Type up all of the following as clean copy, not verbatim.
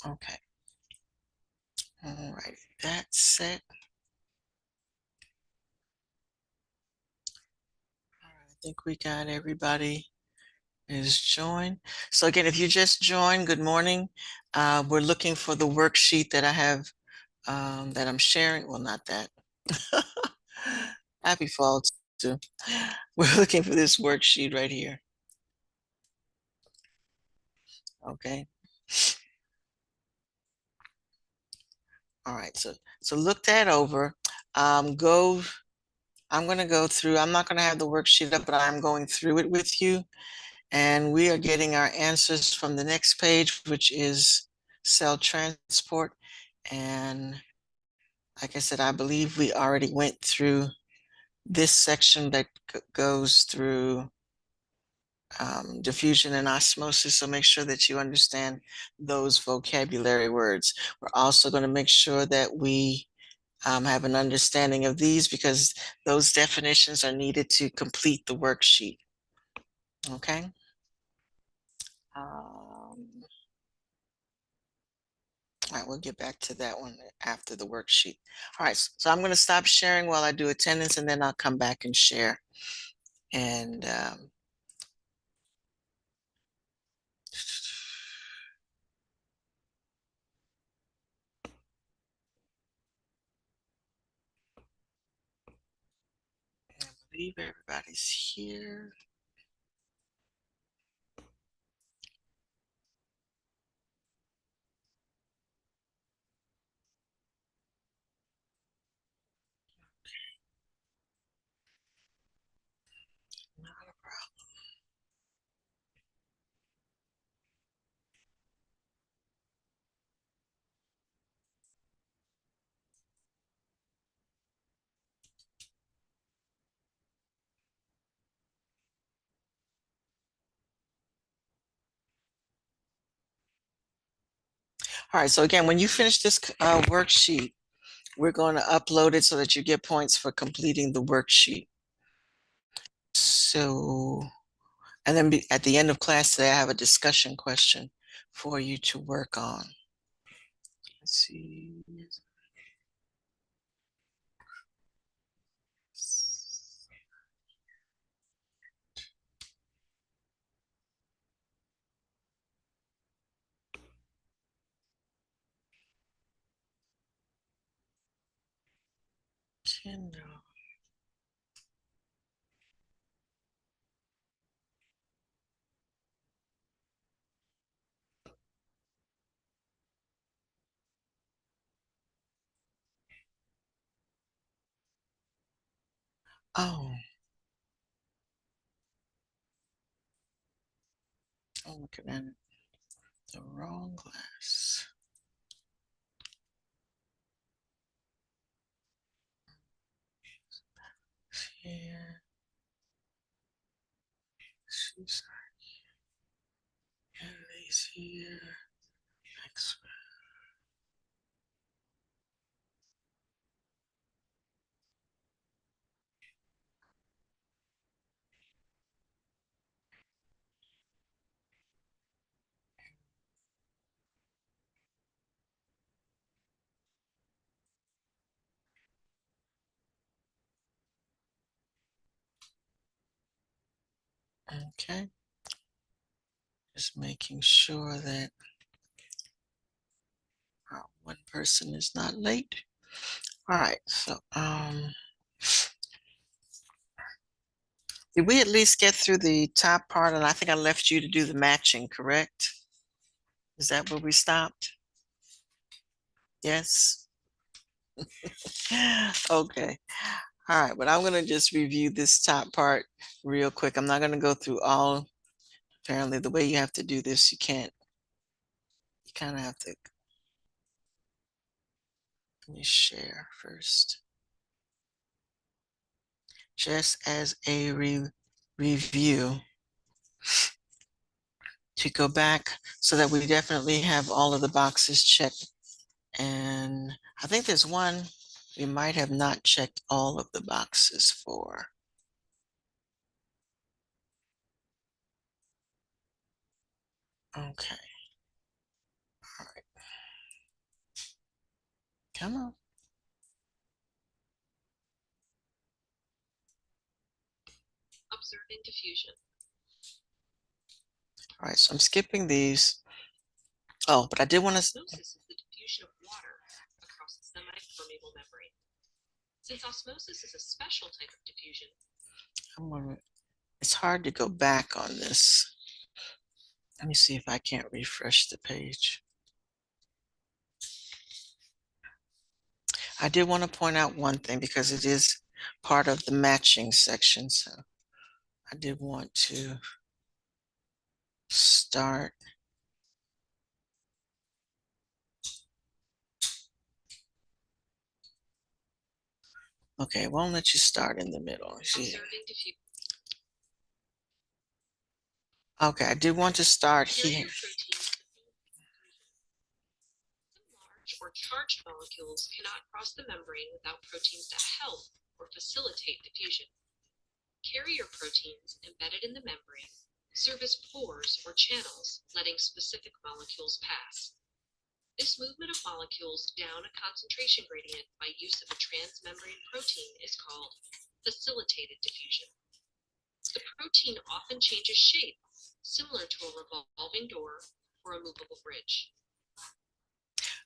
Okay. All right. That's it. I think we got everybody is joined. So again, if you just joined, good morning. We're looking for the worksheet that I have that I'm sharing. Well, not that. Happy fall too. We're looking for this worksheet right here. Okay. All right. So look that over. Go. I'm going to go through. I'm not going to have the worksheet up, but I'm going through it with you. And we are getting our answers from the next page, which is cell transport. And like I said, I believe we already went through this section that goes through diffusion and osmosis. So make sure that you understand those vocabulary words. We're also going to make sure that we have an understanding of these because those definitions are needed to complete the worksheet. Okay. Um, All right, we'll get back to that one after the worksheet. All right, so I'm going to stop sharing while I do attendance, and then I'll come back and share. And I believe everybody's here. Not a problem. All right, so again, when you finish this worksheet, we're going to upload it so that you get points for completing the worksheet. So, and then at the end of class today, I have a discussion question for you to work on. Let's see. Kindle. Oh, I'm looking at the wrong glass. Here, she's Ellie's here. Next. Okay, just making sure that one person is not late. All right, so did we at least get through the top part? And I think I left you to do the matching, correct? Is that where we stopped? Yes. Okay. All right, but I'm going to just review this top part real quick. I'm not going to go through all. Apparently, the way you have to do this, you can't. You kind of have to. Let me share first. Just as a review to go back so that we definitely have all of the boxes checked. And I think there's one we might have not checked all of the boxes for. Okay. All right. Come on. Observing diffusion. All right, so I'm skipping these. Oh, but I did want to. Osmosis is the diffusion of water across a semi-permeable membrane. Since osmosis is a special type of diffusion, it's hard to go back on this. Let me see if I can't refresh the page. I did want to point out one thing because it is part of the matching section. So I did want to start. Okay, it won't let you start in the middle. observing diffusion. Okay, I did want to start here. Some large or charged molecules cannot cross the membrane without proteins to help or facilitate diffusion. Carrier proteins embedded in the membrane serve as pores or channels, letting specific molecules pass. This movement of molecules down a concentration gradient by use of a transmembrane protein is called facilitated diffusion. The protein often changes shape, similar to a revolving door or a movable bridge.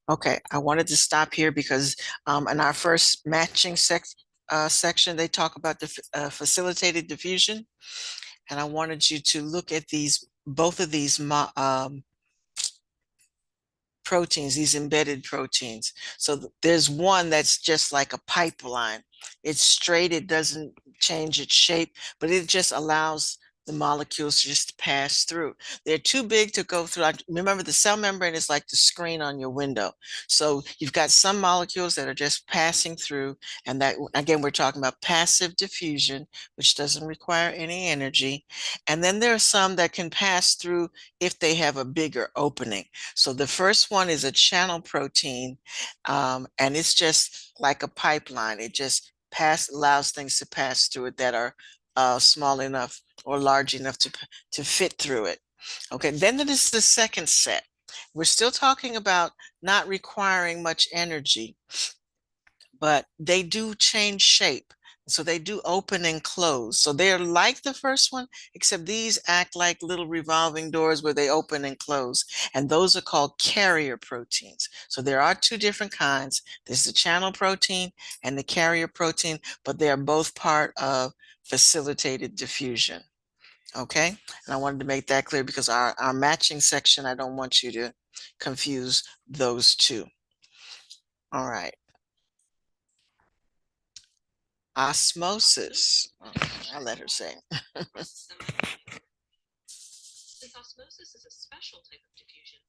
Okay, I wanted to stop here because in our first matching section, they talk about the facilitated diffusion. And I wanted you to look at both of these proteins, these embedded proteins. So there's one that's just like a pipeline. It's straight, it doesn't change its shape, but it just allows the molecules to just pass through. They're too big to go through. Remember, the cell membrane is like the screen on your window. So you've got some molecules that are just passing through, and that, again, we're talking about passive diffusion, which doesn't require any energy. And then there are some that can pass through if they have a bigger opening. So the first one is a channel protein, and it's just like a pipeline. It just allows things to pass through it that are small enough or large enough to fit through it. Okay, then there is the second set. We're still talking about not requiring much energy, but they do change shape. So they do open and close. So they're like the first one, except these act like little revolving doors where they open and close. And those are called carrier proteins. So there are two different kinds. There's the channel protein and the carrier protein, but they are both part of facilitated diffusion. Okay. And I wanted to make that clear because our matching section, I don't want you to confuse those two. All right. Osmosis. I'll let her say. Since osmosis is a special type of diffusion,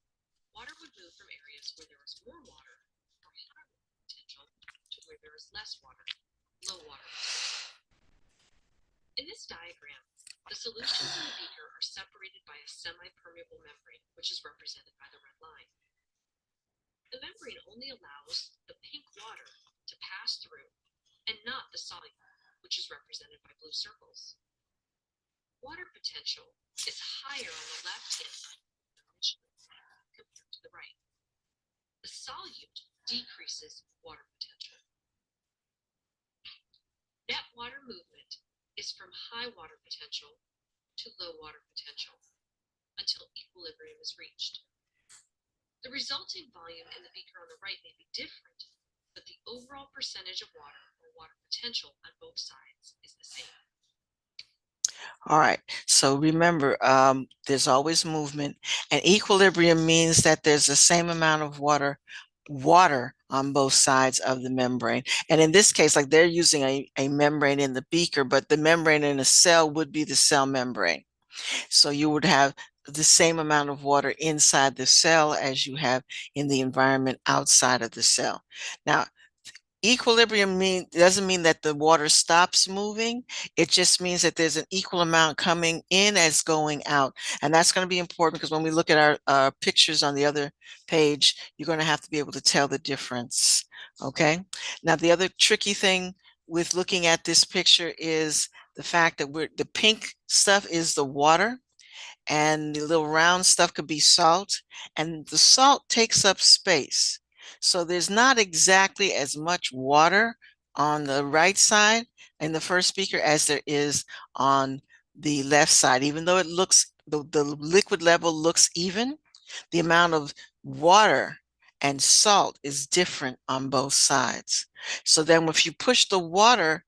water would move from areas where there is more water or high potential to where there is less water, low water. In this diagram, the solutions in the beaker are separated by a semi-permeable membrane, which is represented by the red line. The membrane only allows the pink water to pass through and not the solute, which is represented by blue circles. Water potential is higher on the left-hand side compared to the right. The solute decreases water potential. Net water movement is from high water potential to low water potential until equilibrium is reached. The resulting volume in the beaker on the right may be different, but the overall percentage of water or water potential on both sides is the same. All right. So remember, there's always movement, and equilibrium means that there's the same amount of water on both sides of the membrane. And in this case, like they're using a membrane in the beaker, but the membrane in a cell would be the cell membrane. So you would have the same amount of water inside the cell as you have in the environment outside of the cell. Now, equilibrium doesn't mean that the water stops moving. It just means that there's an equal amount coming in as going out. And that's going to be important because when we look at our pictures on the other page, you're going to have to be able to tell the difference. Okay. Now, the other tricky thing with looking at this picture is the fact that the pink stuff is the water, and the little round stuff could be salt, and the salt takes up space. So there's not exactly as much water on the right side in the first beaker as there is on the left side. Even though it looks, the liquid level looks even, the amount of water and salt is different on both sides. So then if you push the water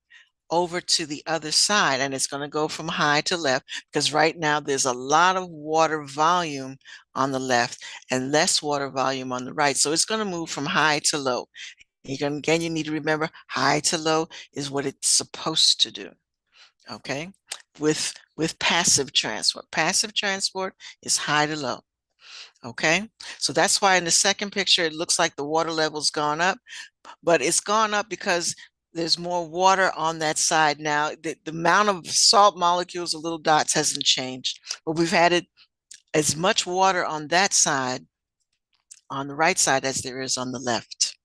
over to the other side, and it's going to go from high to left, because right now there's a lot of water volume on the left and less water volume on the right. So it's going to move from high to low. Again, you need to remember high to low is what it's supposed to do. Okay, with passive transport. Passive transport is high to low. Okay, so that's why in the second picture it looks like the water level's gone up, but it's gone up because there's more water on that side now. The amount of salt molecules, the little dots, hasn't changed, but we've added as much water on that side, on the right side, as there is on the left.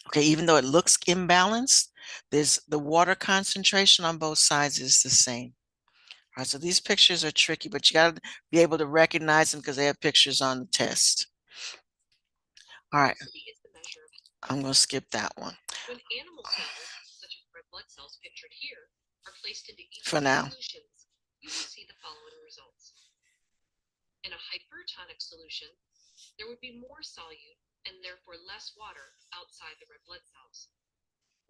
Okay, even though it looks imbalanced, there's the water concentration on both sides is the same. All right, so these pictures are tricky, but you got to be able to recognize them because they have pictures on the test. All right, Velocity is the measure of I'm going to skip that one when animal cells, such as red blood cells pictured here, are placed into for equal now. solutions, you will see the following results. In a hypertonic solution, there would be more solute and therefore less water outside the red blood cells.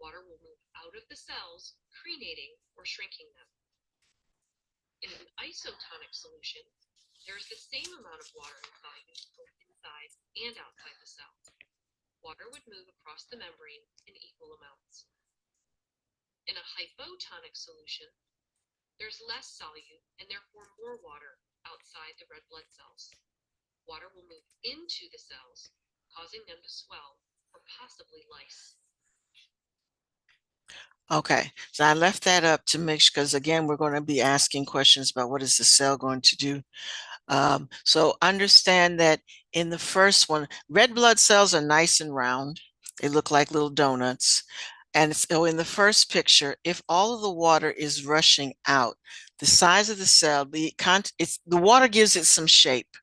Water will move out of the cells, crenating or shrinking them. In an isotonic solution, there is the same amount of water and solute both inside and outside the cell. Water would move across the membrane in equal amounts. In a hypotonic solution, there's less solute and therefore more water outside the red blood cells. Water will move into the cells, causing them to swell or possibly lyse. Okay, so I left that up to make sure, because again, we're going to be asking questions about what is the cell going to do. So understand that in the first one, red blood cells are nice and round. They look like little donuts. And so in the first picture, if all of the water is rushing out, the size of the cell, the water gives it some shape.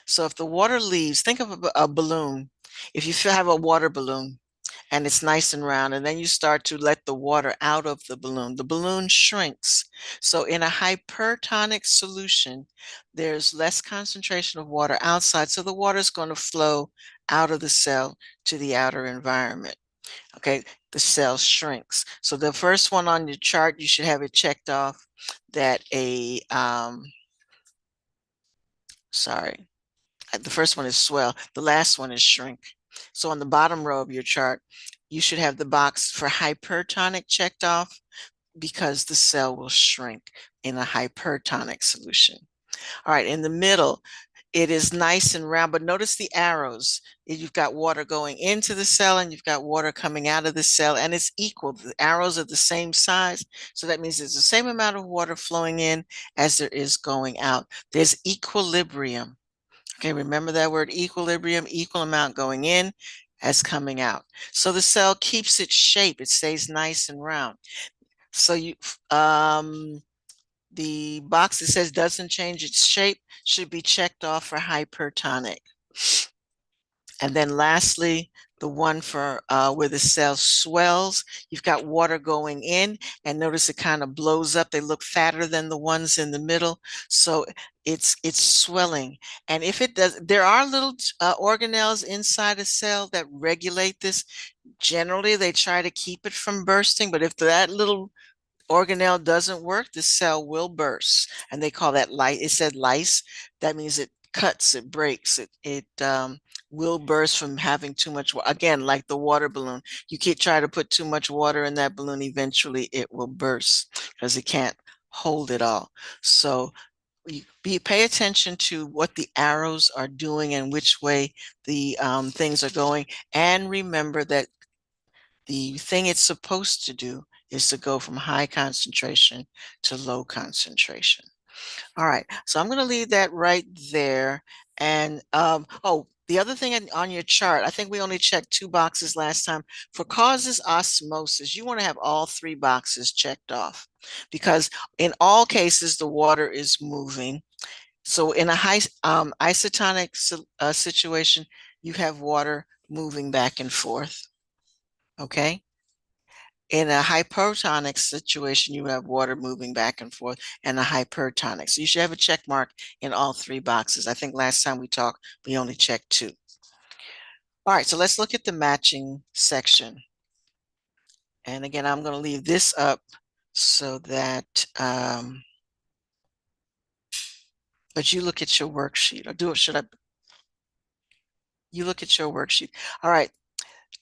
So if the water leaves, think of a balloon. If you have a water balloon, and it's nice and round. And then you start to let the water out of the balloon shrinks. So in a hypertonic solution, there's less concentration of water outside. So the water is going to flow out of the cell to the outer environment. Okay, the cell shrinks. So the first one on your chart, you should have it checked off that the first one is swell. The last one is shrink. So on the bottom row of your chart, you should have the box for hypertonic checked off because the cell will shrink in a hypertonic solution. All right, in the middle, it is nice and round, but notice the arrows. You've got water going into the cell and you've got water coming out of the cell, and it's equal. The arrows are the same size. So that means there's the same amount of water flowing in as there is going out. There's equilibrium. Okay, remember that word equilibrium, equal amount going in as coming out. So the cell keeps its shape, it stays nice and round. So the box that says doesn't change its shape should be checked off for hypertonic. And then lastly, the one for where the cell swells, you've got water going in, and notice it kind of blows up. They look fatter than the ones in the middle. So it's swelling. And if it does, there are little organelles inside a cell that regulate this. Generally, they try to keep it from bursting, but if that little organelle doesn't work, the cell will burst. And they call that lyse. It said lyse. That means it cuts, it breaks, it will burst from having too much. Again, like the water balloon, you can't try to put too much water in that balloon. Eventually, it will burst because it can't hold it all. So pay attention to what the arrows are doing and which way the things are going. And remember that the thing it's supposed to do is to go from high concentration to low concentration. All right, so I'm going to leave that right there. And oh, the other thing on your chart, I think we only checked two boxes last time. For causes osmosis, you want to have all three boxes checked off because in all cases, the water is moving. So in a high isotonic situation, you have water moving back and forth. Okay. In a hypertonic situation, you have water moving back and forth, and a hypertonic. So you should have a check mark in all three boxes. I think last time we talked, we only checked two. All right, so let's look at the matching section. And again, I'm going to leave this up so that, but you look at your worksheet, or do it, should I? You look at your worksheet. All right,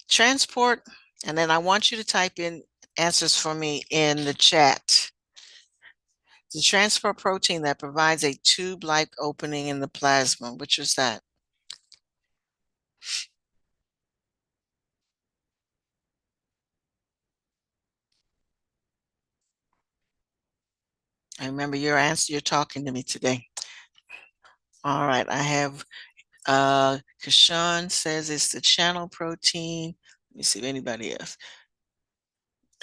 transport, and then I want you to type in answers for me in the chat. The transport protein that provides a tube-like opening in the plasma, which is that? I remember your answer, you're talking to me today. All right, I have Kashan says it's the channel protein. Let me see if anybody else.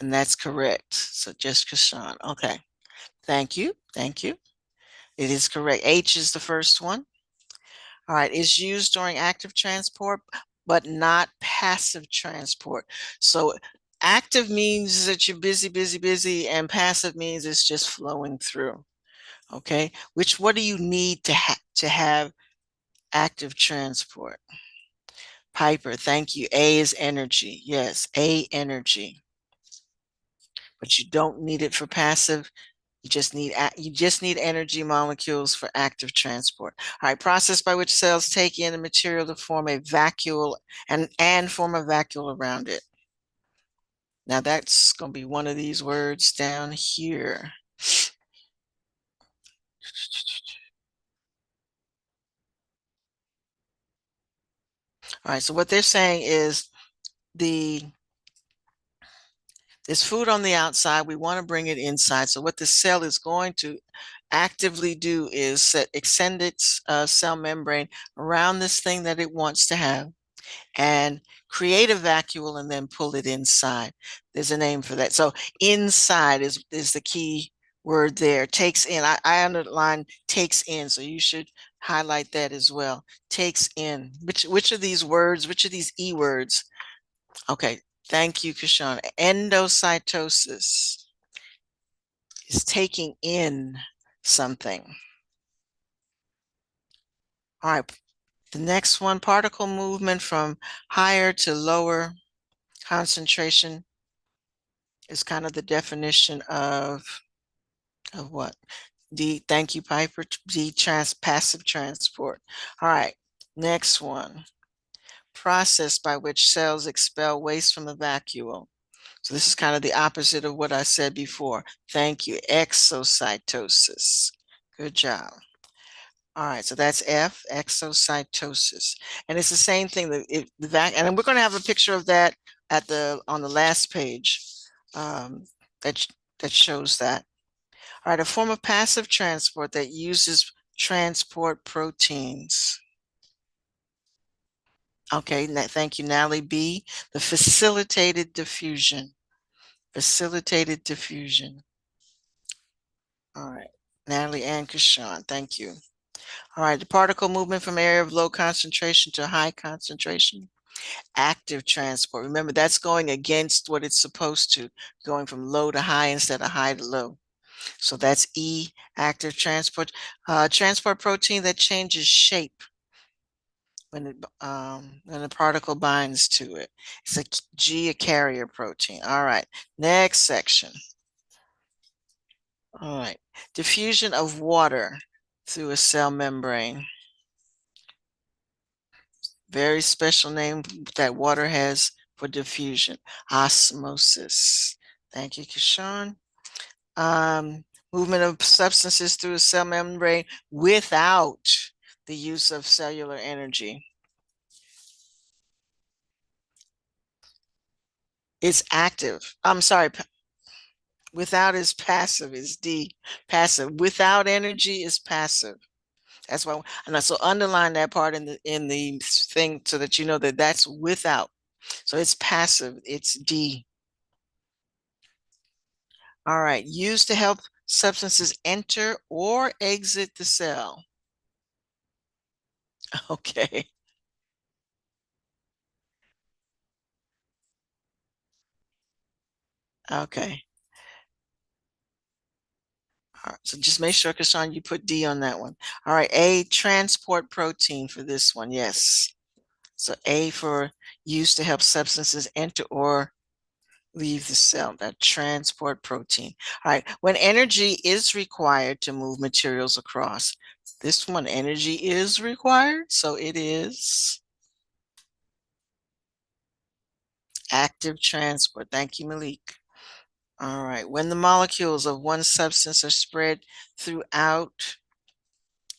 And that's correct. So just Kashan. Okay. Thank you. Thank you. It is correct. H is the first one. All right. Is used during active transport, but not passive transport. So active means that you're busy, busy, busy, and passive means it's just flowing through. Okay. What do you need to have active transport? Piper, thank you. A is energy. Yes, A energy. But you don't need it for passive. You just need energy molecules for active transport. All right, process by which cells take in the material to form a vacuole and form a vacuole around it. Now that's going to be one of these words down here. All right, so what they're saying is there's food on the outside. We want to bring it inside. So what the cell is going to actively do is extend its cell membrane around this thing that it wants to have and create a vacuole and then pull it inside. There's a name for that. So inside is the key word there. Takes in. I underline takes in. So you should highlight that as well. Takes in. Which of these words, which of these E words? Okay. Thank you, Kashan. Endocytosis is taking in something. All right. The next one, particle movement from higher to lower concentration is kind of the definition of what? Thank you, Piper. Passive transport. All right. Next one. Process by which cells expel waste from the vacuole. So this is kind of the opposite of what I said before. Thank you. Exocytosis. Good job. All right, so that's F, exocytosis. And it's the same thing, and we're going to have a picture of that on the last page that shows that. All right, a form of passive transport that uses transport proteins. Okay, thank you, Natalie B. The facilitated diffusion. Facilitated diffusion. All right, Natalie and Kashan, thank you. All right, the particle movement from area of low concentration to high concentration. Active transport. Remember, that's going against what it's supposed to, going from low to high instead of high to low. So that's E, active transport. Transport protein that changes shape when the particle binds to it. It's a G, a carrier protein. All right, next section. All right, diffusion of water through a cell membrane. Very special name that water has for diffusion, osmosis. Thank you, Kashan. Movement of substances through a cell membrane without the use of cellular energy. It's active. I'm sorry. Without is passive, is D. Passive. Without energy is passive. That's why, and so underline that part in the thing so that you know that that's without. So it's passive. It's D. All right. Used to help substances enter or exit the cell. Okay. Okay. All right, so just make sure, Kashawn, you put D on that one. All right, A, transport protein for this one. Yes. So A for use to help substances enter or leave the cell, that transport protein. All right, when energy is required to move materials across, this one, energy is required, so it is active transport. Thank you, Malik. All right, when the molecules of one substance are spread throughout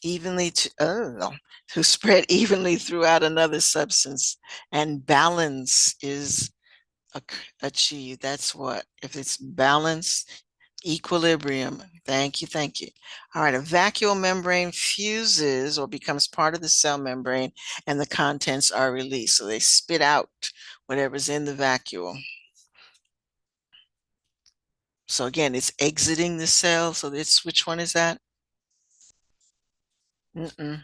evenly to spread evenly throughout another substance and balance is achieved. That's what, if it's balance, equilibrium. Thank you, thank you. All right, a vacuole membrane fuses or becomes part of the cell membrane and the contents are released. So they spit out whatever's in the vacuole. So again, it's exiting the cell. So it's, which one is that? Mm-mm.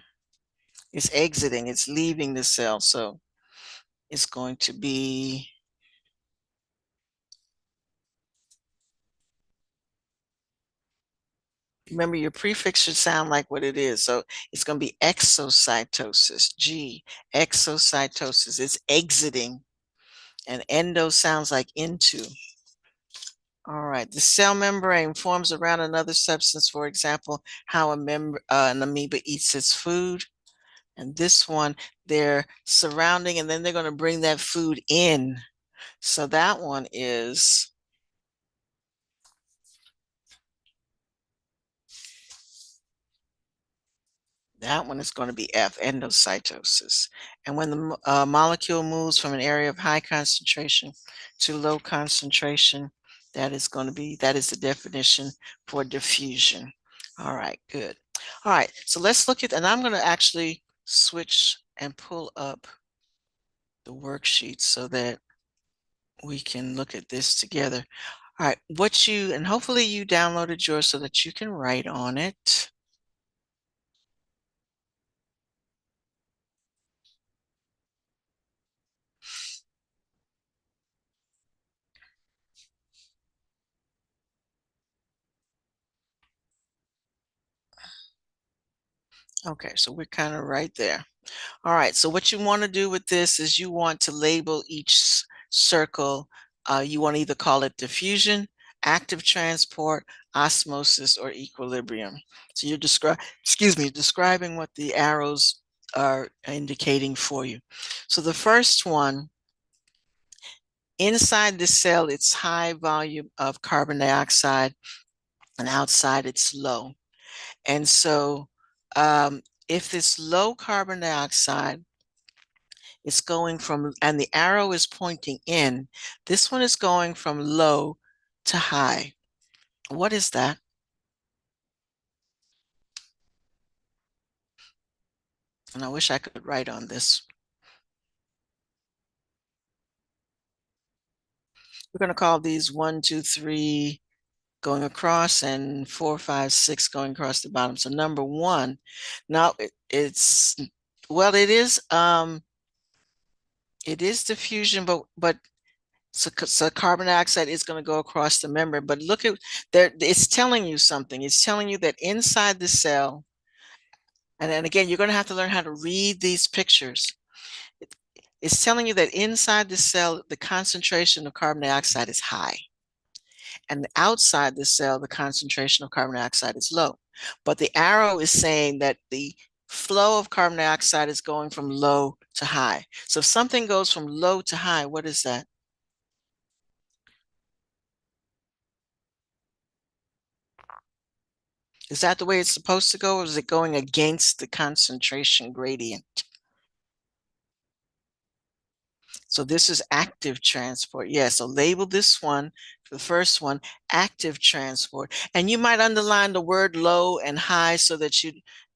It's exiting, it's leaving the cell. So it's going to be, remember your prefix should sound like what it is. So it's going to be exocytosis, G, exocytosis. It's exiting, and endo sounds like into. All right, the cell membrane forms around another substance, for example, how an amoeba eats its food. And this one, they're surrounding, and then they're going to bring that food in. So that one is, that one is going to be F, endocytosis. And when the molecule moves from an area of high concentration to low concentration, that is going to be, that is the definition for diffusion. All right, good. All right, so let's look at, and I'm going to actually switch and pull up the worksheet so that we can look at this together. All right, what you, and hopefully you downloaded yours so that you can write on it. Okay, so we're kind of right there. All right, so what you want to do with this is you want to label each circle. You want to either call it diffusion, active transport, osmosis, or equilibrium. So you're describing what the arrows are indicating for you. So the first one, inside the cell, it's high volume of carbon dioxide, and outside it's low. And so if it's low carbon dioxide, it's going from, and the arrow is pointing in. This one is going from low to high. What is that? And I wish I could write on this. We're going to call these 1, 2, 3 going across and 4, 5, 6 going across the bottom. So number 1, now it's, well, it is diffusion, but so carbon dioxide is going to go across the membrane. But look at there, it's telling you something. It's telling you that inside the cell, and then again, you're going to have to learn how to read these pictures. It's telling you that inside the cell, the concentration of carbon dioxide is high. And outside the cell, the concentration of carbon dioxide is low. But the arrow is saying that the flow of carbon dioxide is going from low to high. So if something goes from low to high, what is that? Is that the way it's supposed to go, or is it going against the concentration gradient? So this is active transport. Yeah, so label this one, the first one, active transport. And you might underline the word low and high so that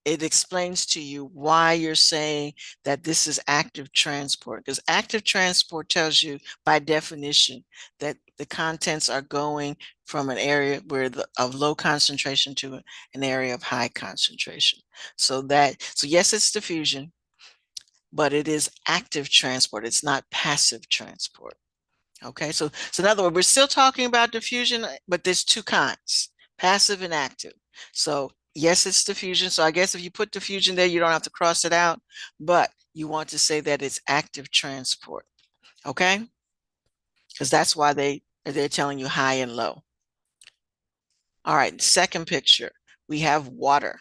it explains to you why you're saying that this is active transport. Because active transport tells you by definition that the contents are going from an area where of low concentration to an area of high concentration. So yes, it's diffusion, but it is active transport. It's not passive transport. Okay, so in other words, we're still talking about diffusion, but there's two kinds, passive and active. So yes, it's diffusion. So I guess if you put diffusion there, you don't have to cross it out, but you want to say that it's active transport. Okay, because that's why they're telling you high and low. All right, second picture, we have water.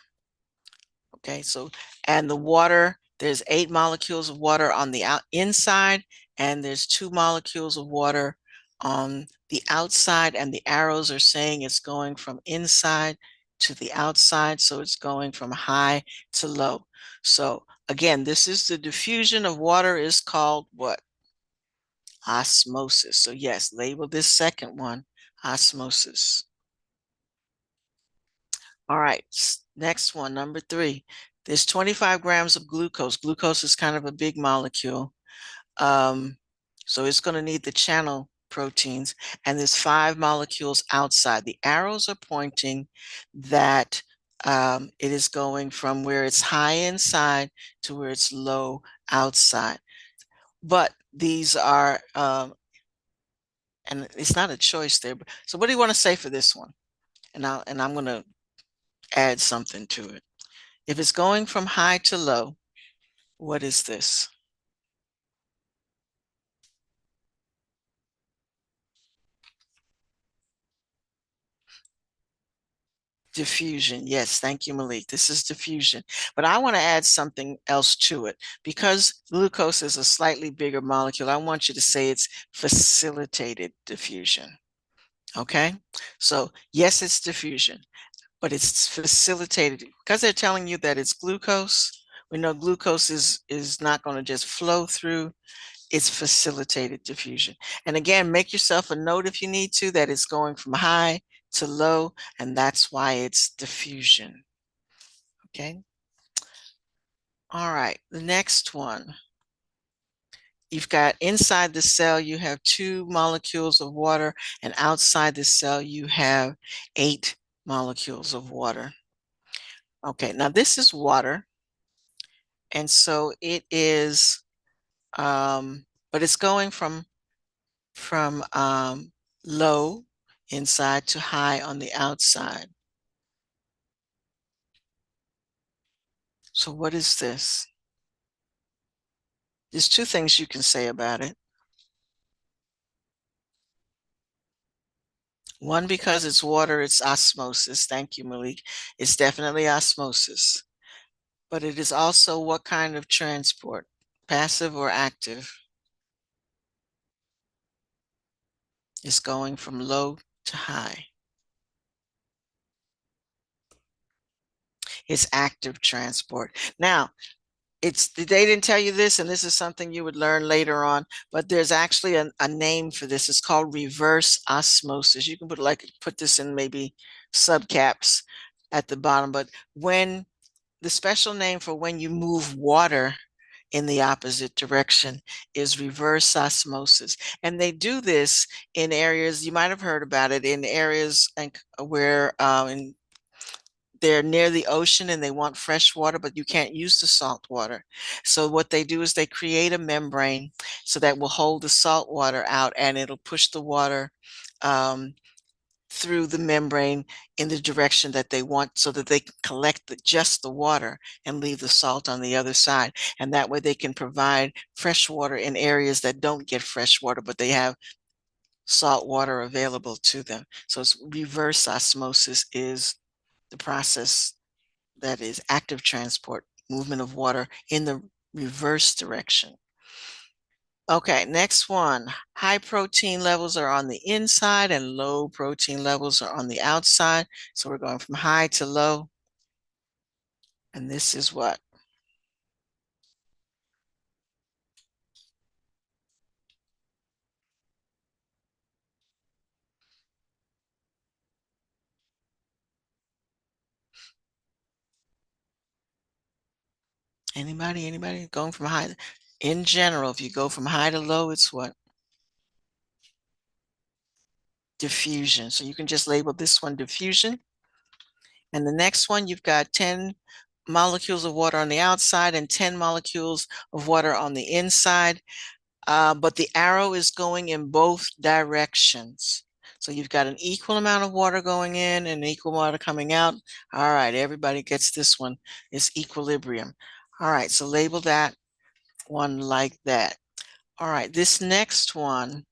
Okay, so and the water, there's 8 molecules of water on the inside, and there's 2 molecules of water on the outside, and the arrows are saying it's going from inside to the outside, so it's going from high to low. So again, this is the diffusion of water is called what? Osmosis. So yes, label this second one osmosis. All right, next one, number 3. There's 25 grams of glucose. Glucose is kind of a big molecule. Um, so it's going to need the channel proteins, and there's 5 molecules outside. The arrows are pointing that it is going from where it's high inside to where it's low outside. But these are, and it's not a choice there. So what do you want to say for this one? And I'm going to add something to it. If it's going from high to low, what is this? Diffusion. Yes, thank you, Malik. This is diffusion. But I want to add something else to it. Because glucose is a slightly bigger molecule, I want you to say it's facilitated diffusion. Okay? So, yes, it's diffusion, but it's facilitated because they're telling you that it's glucose. We know glucose is not going to just flow through. It's facilitated diffusion. And again, make yourself a note if you need to that it's going from high to low, and that's why it's diffusion. Okay. All right, the next one. You've got inside the cell, you have 2 molecules of water, and outside the cell, you have 8 molecules of water. Okay, now this is water, and so it is, but it's going from low inside to high on the outside. So what is this? There's 2 things you can say about it. One, because it's water, it's osmosis. Thank you, Malik. It's definitely osmosis. But it is also what kind of transport? Passive or active? It's going from low to high. It's active transport. Now, they didn't tell you this, and this is something you would learn later on, but there's actually a name for this. It's called reverse osmosis. You can put this in maybe subcaps at the bottom, but when the special name for when you move water in the opposite direction is reverse osmosis. And they do this in areas, you might have heard about it, in areas where they're near the ocean and they want fresh water, but you can't use the salt water. So what they do is they create a membrane so that will hold the salt water out, and it'll push the water through the membrane in the direction that they want, so that they can collect just the water and leave the salt on the other side. And that way they can provide fresh water in areas that don't get fresh water, but they have salt water available to them. So it's reverse osmosis is the process that is active transport, movement of water in the reverse direction. Okay, next one. High protein levels are on the inside and low protein levels are on the outside. So we're going from high to low. And this is what? Anybody going from high? In general, if you go from high to low, it's what? Diffusion. So you can just label this one diffusion. And the next one, you've got 10 molecules of water on the outside and 10 molecules of water on the inside. but the arrow is going in both directions. So you've got an equal amount of water going in and an equal water coming out. All right, everybody gets this one. It's equilibrium. All right, so label that one like that. All right, this next one,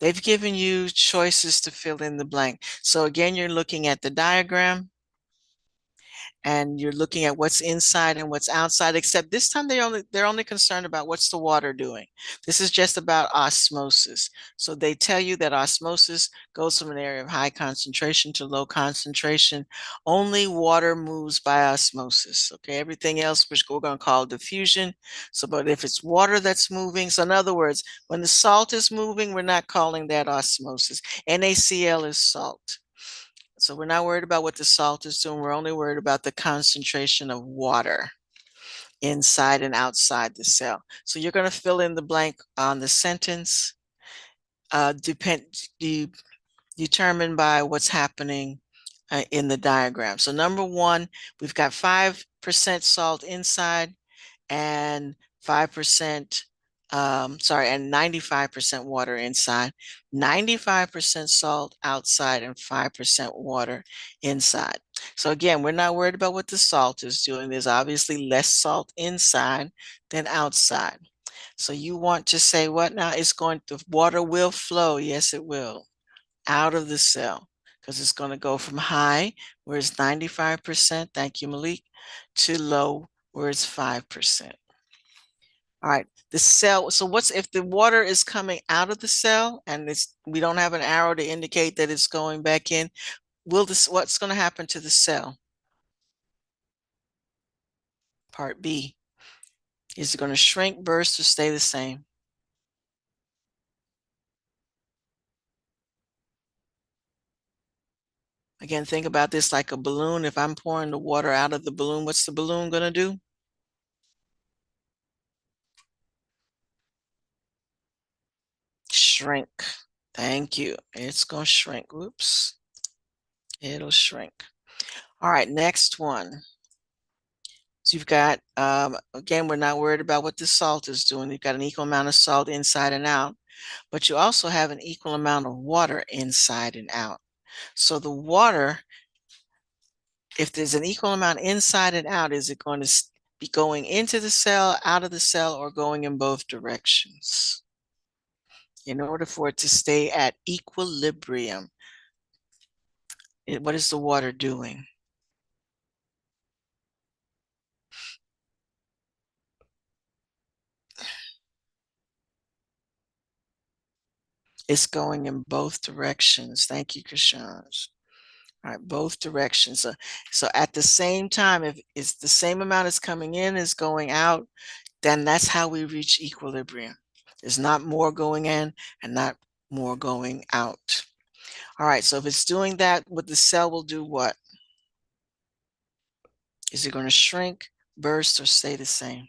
they've given you choices to fill in the blank. So again, you're looking at the diagram and you're looking at what's inside and what's outside, except this time they're only concerned about what's the water doing. This is just about osmosis. So they tell you that osmosis goes from an area of high concentration to low concentration. Only water moves by osmosis. Okay, everything else which we're going to call diffusion. So, but if it's water that's moving, so in other words, when the salt is moving, we're not calling that osmosis. NaCl is salt. So we're not worried about what the salt is doing. We're only worried about the concentration of water inside and outside the cell. So you're going to fill in the blank on the sentence, determined by what's happening in the diagram. So number one, we've got 5% salt inside and 5%, and 95% water inside, 95% salt outside, and 5% water inside. So again, we're not worried about what the salt is doing. There's obviously less salt inside than outside. So you want to say what now? The water will flow. Yes, it will, out of the cell because it's going to go from high, where it's 95%, thank you, Malik, to low, where it's 5%. All right, the cell. So what's if the water is coming out of the cell and we don't have an arrow to indicate that it's going back in? What's going to happen to the cell? Part B. Is it going to shrink, burst, or stay the same? Again, think about this like a balloon. If I'm pouring the water out of the balloon, what's the balloon going to do? Shrink. Thank you. It's going to shrink. Whoops. It'll shrink. All right, next one. So you've got, again, we're not worried about what the salt is doing. You've got an equal amount of salt inside and out, but you also have an equal amount of water inside and out. So the water, if there's an equal amount inside and out, is it going to be going into the cell, out of the cell, or going in both directions? In order for it to stay at equilibrium, what is the water doing? It's going in both directions. Thank you, Krishan. All right, both directions. So at the same time, if it's the same amount is coming in as going out, then that's how we reach equilibrium. There's not more going in and not more going out. All right, so if it's doing that, what the cell will do what? Is it going to shrink, burst, or stay the same?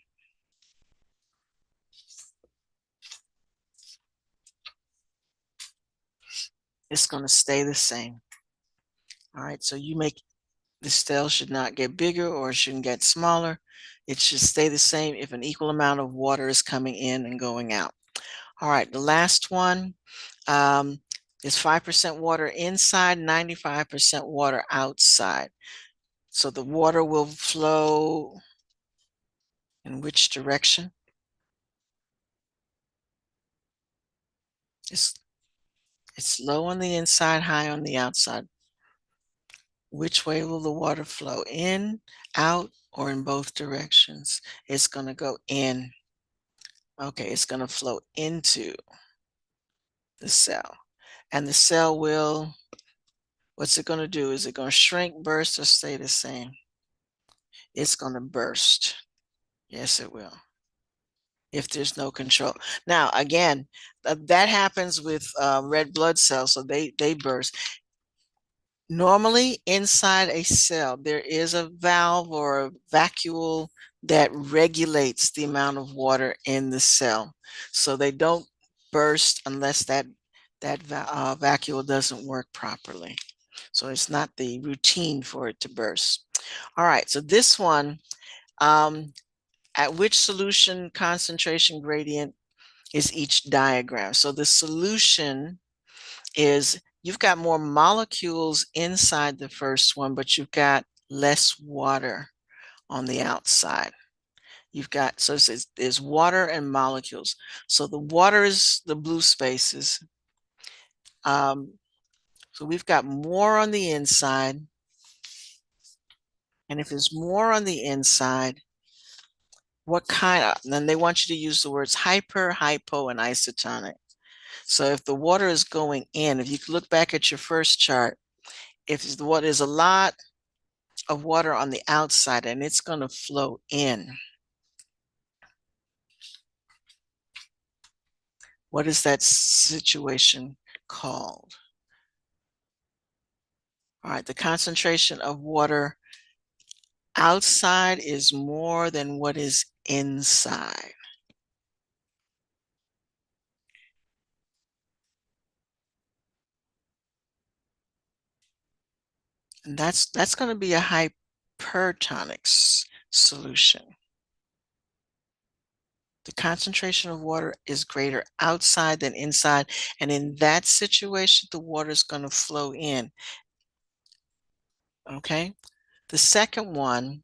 It's going to stay the same. All right, so the cell should not get bigger or it shouldn't get smaller. It should stay the same if an equal amount of water is coming in and going out. All right, the last one is 5% water inside, 95% water outside. So the water will flow in which direction? It's low on the inside, high on the outside. Which way will the water flow? In, out, or in both directions? It's going to go in. Okay, it's going to flow into the cell. And the cell will, what's it going to do? Is it going to shrink, burst, or stay the same? It's going to burst. Yes, it will. If there's no control. Now, again, that happens with red blood cells, so they burst. Normally, inside a cell, there is a valve or a vacuole that regulates the amount of water in the cell. So they don't burst unless that vacuole doesn't work properly. So it's not the routine for it to burst. All right, so this one, at which solution concentration gradient is each diagram. So the solution is you've got more molecules inside the first one, but you've got less water on the outside. You've got, so there's water and molecules. So the water is the blue spaces. So we've got more on the inside. And if there's more on the inside, what kind of, then they want you to use the words hyper, hypo, and isotonic. So if the water is going in, if you look back at your first chart, if the water is a lot of water on the outside and it's going to flow in, what is that situation called? All right, the concentration of water outside is more than what is inside. And that's going to be a hypertonic solution. The concentration of water is greater outside than inside. And in that situation, the water is going to flow in. Okay. The second one,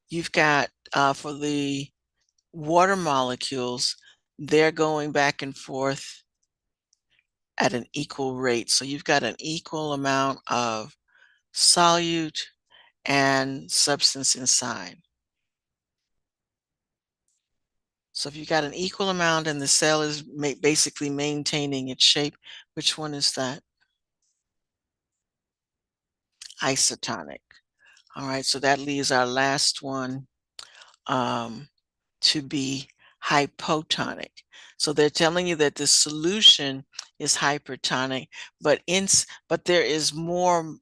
you've got for the water molecules, they're going back and forth at an equal rate. So you've got an equal amount of solute and substance inside. So if you got an equal amount and the cell is basically maintaining its shape, which one is that? Isotonic. All right, so that leaves our last one to be hypotonic. So they're telling you that the solution is hypertonic, but there is more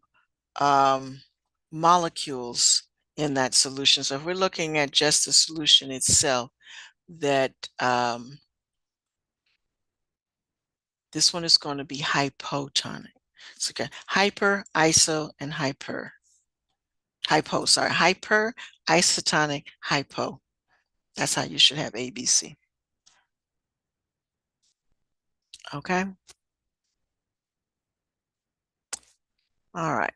molecules in that solution. So if we're looking at just the solution itself, that this one is going to be hypotonic. So okay, hyper, iso, and hyper. Hypo, sorry, hyper, isotonic, hypo. That's how you should have ABC. Okay. All right.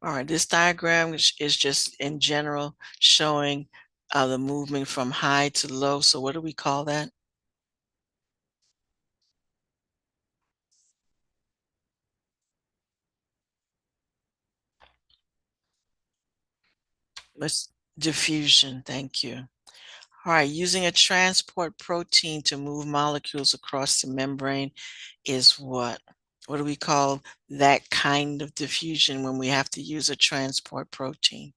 All right, this diagram is just in general showing the movement from high to low. So what do we call that? Let's diffusion. Thank you. All right, using a transport protein to move molecules across the membrane is what? What do we call that kind of diffusion when we have to use a transport protein?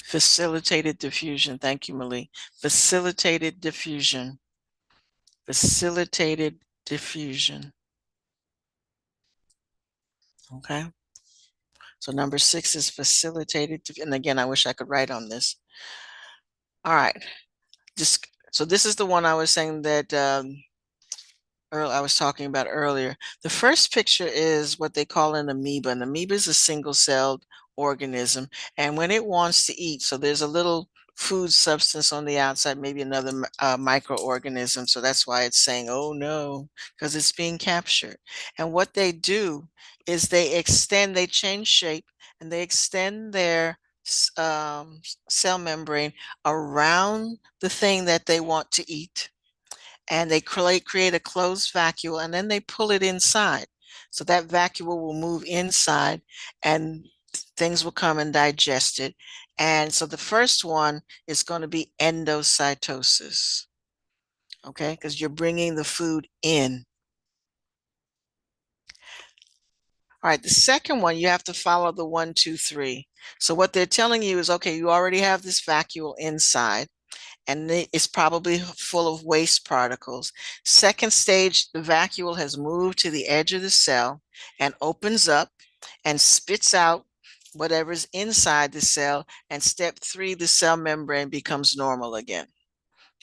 Facilitated diffusion. Thank you, Malik. Facilitated diffusion. Facilitated diffusion. Okay. So number 6 is facilitated. And again, I wish I could write on this. All right. So this is the one I was saying that I was talking about earlier. The first picture is what they call an amoeba. An amoeba is a single-celled organism, and when it wants to eat, so there's a little food substance on the outside, maybe another microorganism. So that's why it's saying, "Oh no," because it's being captured. And what they do is they change shape, and they extend their cell membrane around the thing that they want to eat, and they create a closed vacuole, and then they pull it inside. So that vacuole will move inside and things will come and digest it. And so the first one is going to be endocytosis, okay, because you're bringing the food in. All right, the second one, you have to follow the 1, 2, 3. So what they're telling you is, okay, you already have this vacuole inside, and it's probably full of waste particles. Second stage, the vacuole has moved to the edge of the cell and opens up and spits out whatever's inside the cell, and step 3, the cell membrane becomes normal again.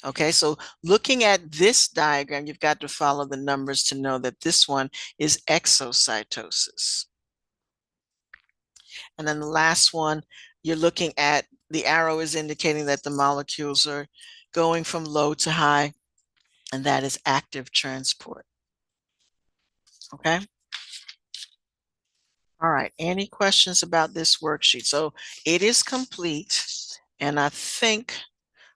Okay, so looking at this diagram, you've got to follow the numbers to know that this one is exocytosis. And then the last one, you're looking at, the arrow is indicating that the molecules are going from low to high, and that is active transport. Okay. All right, any questions about this worksheet? So it is complete, and I think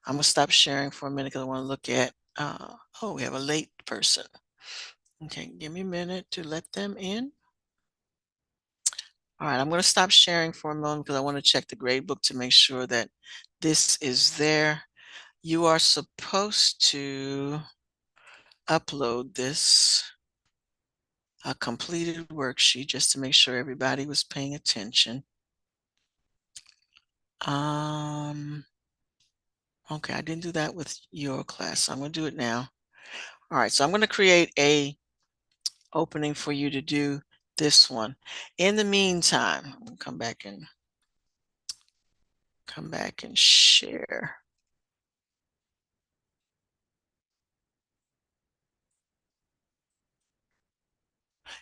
I'm gonna stop sharing for a minute because I want to look at, oh, we have a late person. Okay, give me a minute to let them in. All right, I'm going to stop sharing for a moment because I want to check the gradebook to make sure that this is there. You are supposed to upload this, a completed worksheet, just to make sure everybody was paying attention. Okay, I didn't do that with your class, so I'm going to do it now. All right, so I'm going to create a opening for you to do this one. In the meantime, I'm going to come back and share.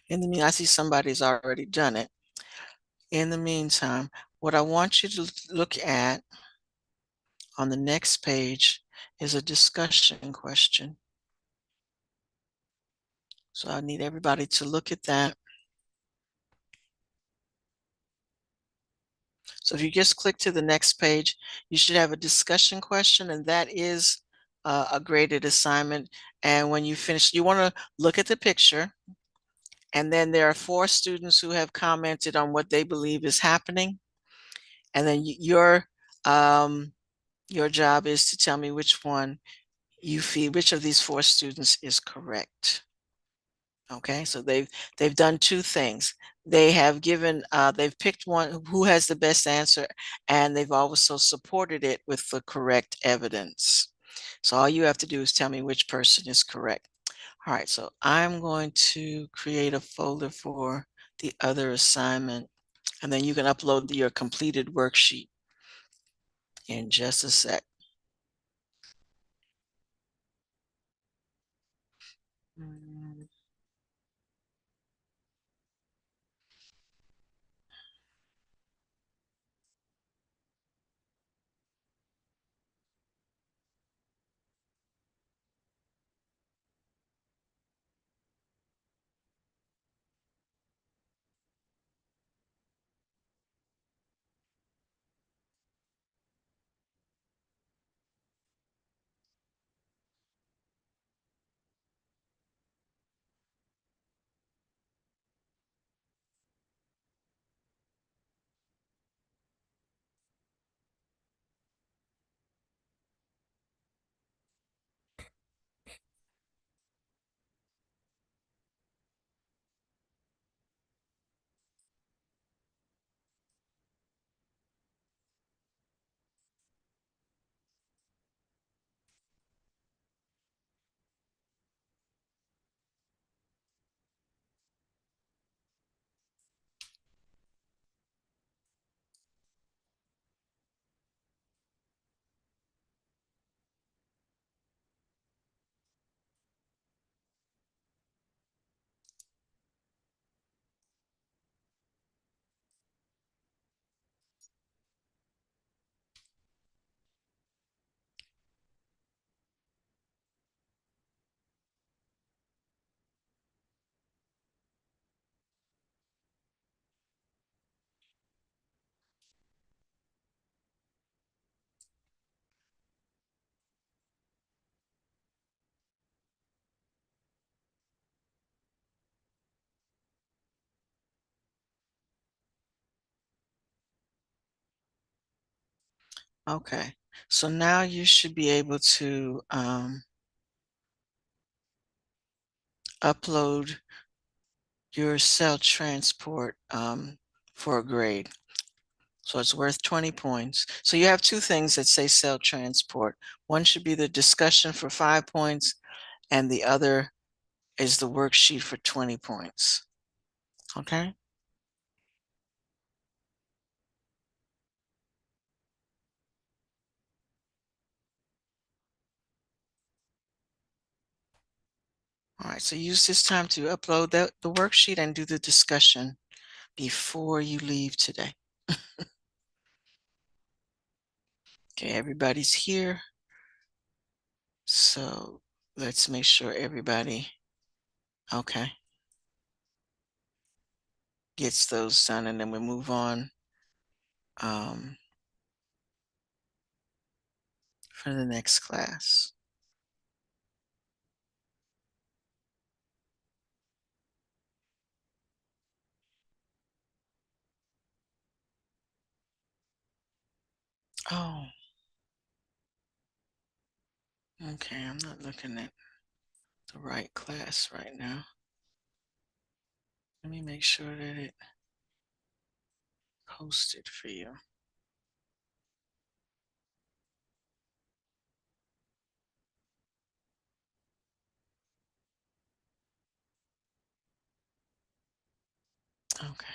In the meantime, I see somebody's already done it. In the meantime, what I want you to look at on the next page is a discussion question. So I need everybody to look at that. So if you just click to the next page, you should have a discussion question, and that is a graded assignment. And when you finish, you want to look at the picture, and then there are 4 students who have commented on what they believe is happening. And then your job is to tell me which one you feel, which of these 4 students is correct. Okay, so they've done 2 things. They have given, they've picked one who has the best answer, and they've also supported it with the correct evidence. So all you have to do is tell me which person is correct. All right, so I'm going to create a folder for the other assignment, and then you can upload your completed worksheet in just a sec. Mm. Okay, so now you should be able to upload your cell transport for a grade. So it's worth 20 points. So you have 2 things that say cell transport. One should be the discussion for 5 points, and the other is the worksheet for 20 points. Okay? All right, so use this time to upload the worksheet and do the discussion before you leave today. Okay, everybody's here. So let's make sure everybody, okay, gets those done, and then we move on for the next class. Oh, okay, I'm not looking at the right class right now. Let me make sure that it posted for you. Okay.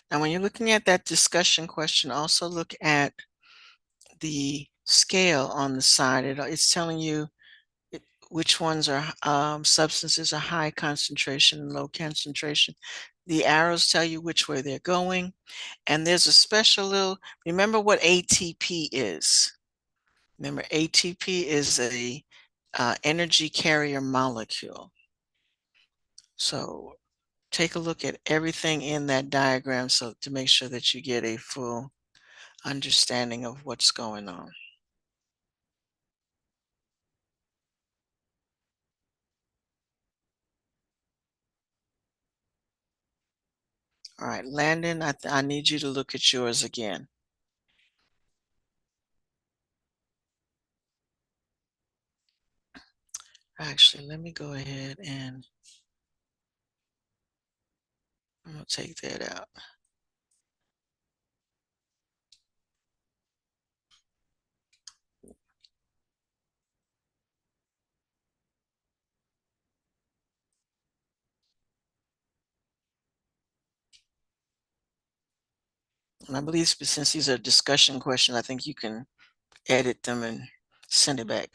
Now, when you're looking at that discussion question, also look at the scale on the side. It's telling you which ones are substances are high concentration and low concentration. The arrows tell you which way they're going. And there's a special little, remember what ATP is. Remember, ATP is a energy carrier molecule. So take a look at everything in that diagram so to make sure that you get a full understanding of what's going on. All right, Landon, I need you to look at yours again. Actually, let me go ahead and I'm gonna take that out. And I believe since these are discussion questions, I think you can edit them and send it back.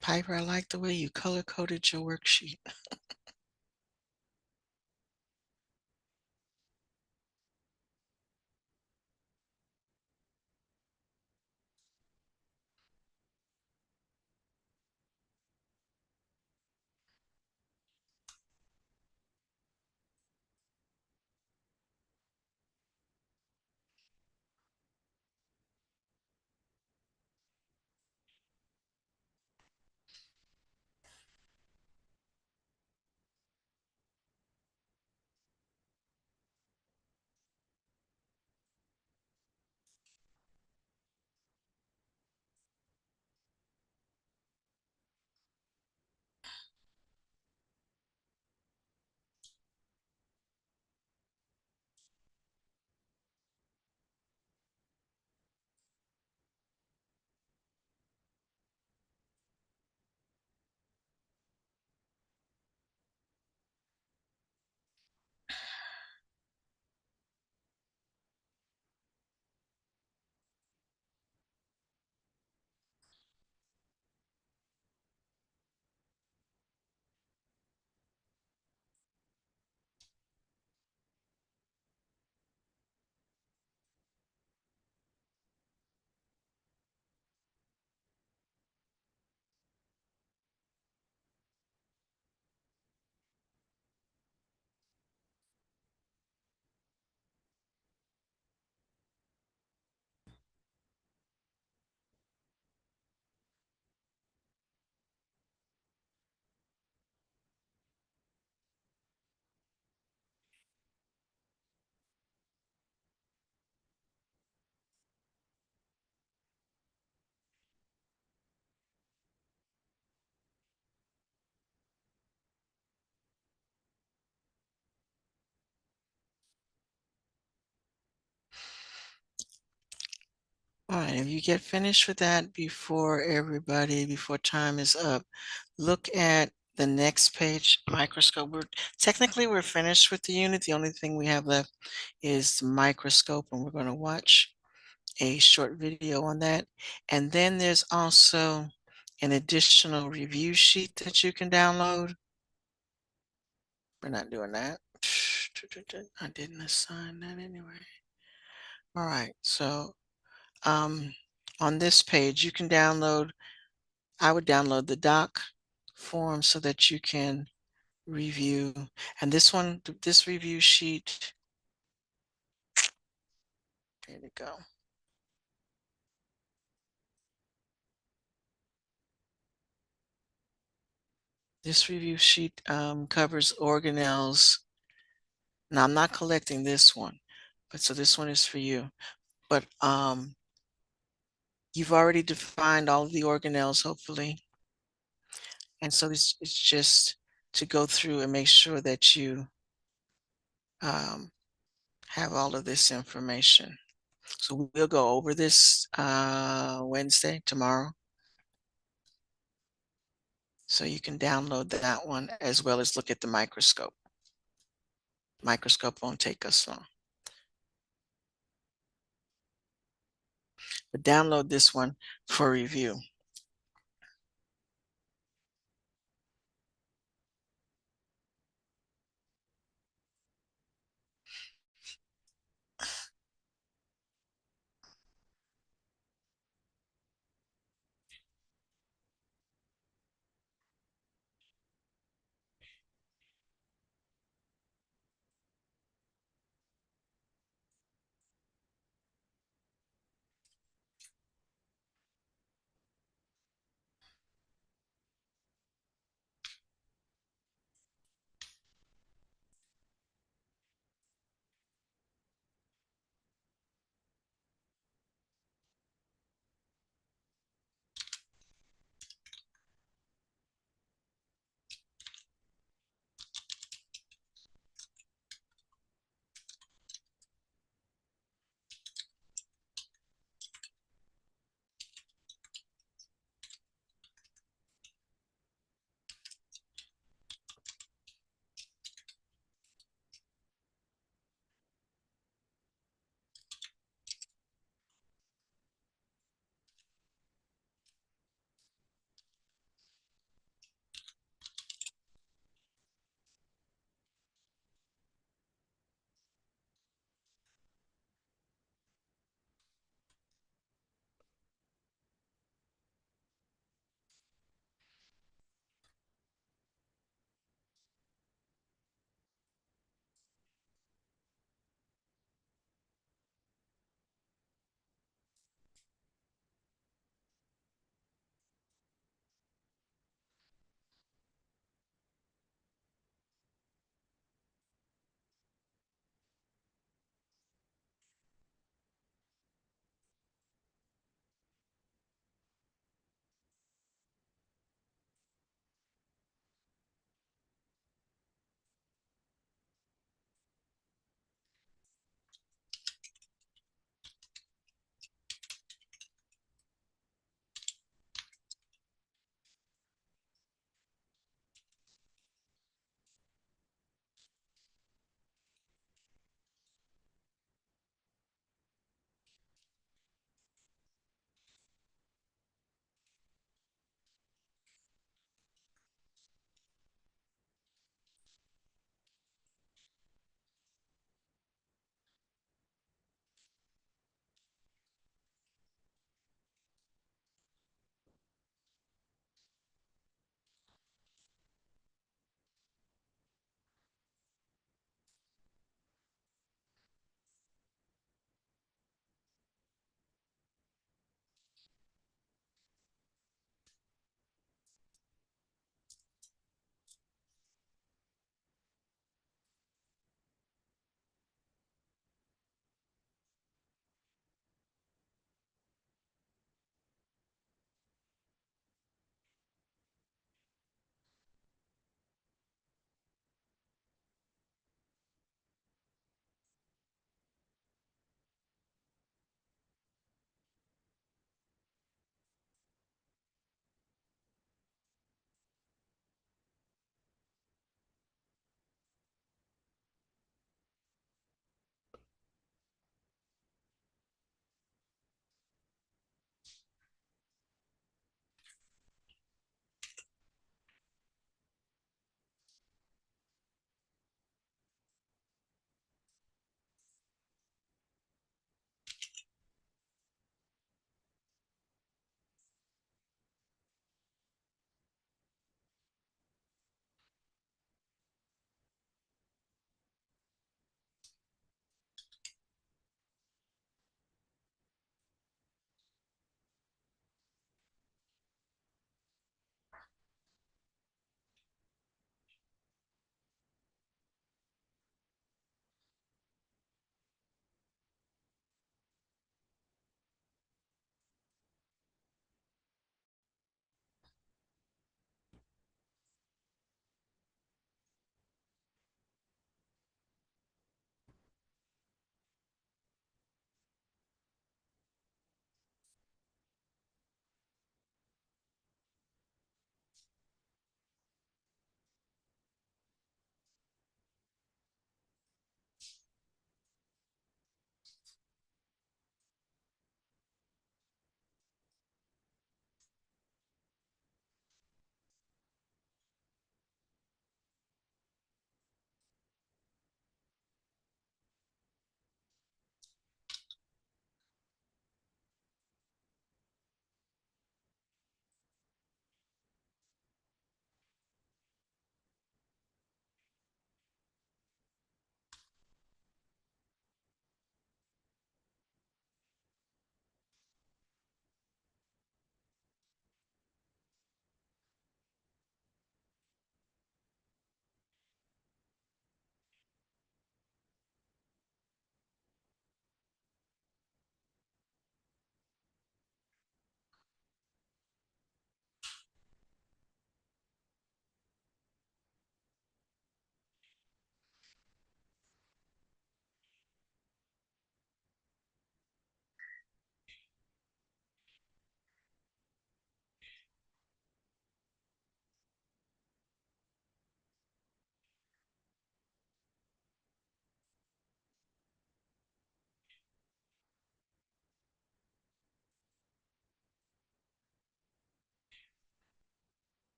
Piper, I like the way you color coded your worksheet. All right, if you get finished with that before time is up, look at the next page, microscope. Technically, we're finished with the unit. The only thing we have left is the microscope, and we're going to watch a short video on that. And then there's also an additional review sheet that you can download. We're not doing that. I didn't assign that anyway. All right, so um, on this page, you can download, I would download the doc form so that you can review. And this one, this review sheet There we go. This review sheet covers organelles. Now I'm not collecting this one, but so this one is for you. But you've already defined all of the organelles, hopefully. And so this is just to go through and make sure that you have all of this information. So we'll go over this Wednesday, tomorrow. So you can download that one as well as look at the microscope. Microscope won't take us long. But download this one for review.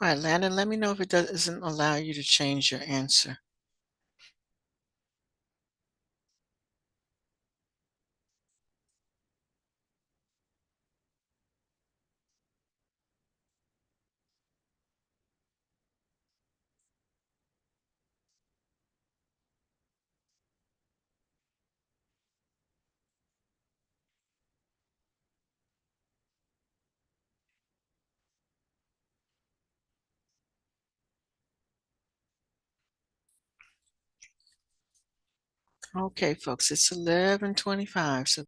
All right, Landon, let me know if it doesn't allow you to change your answer. Okay, folks, it's 11:25, so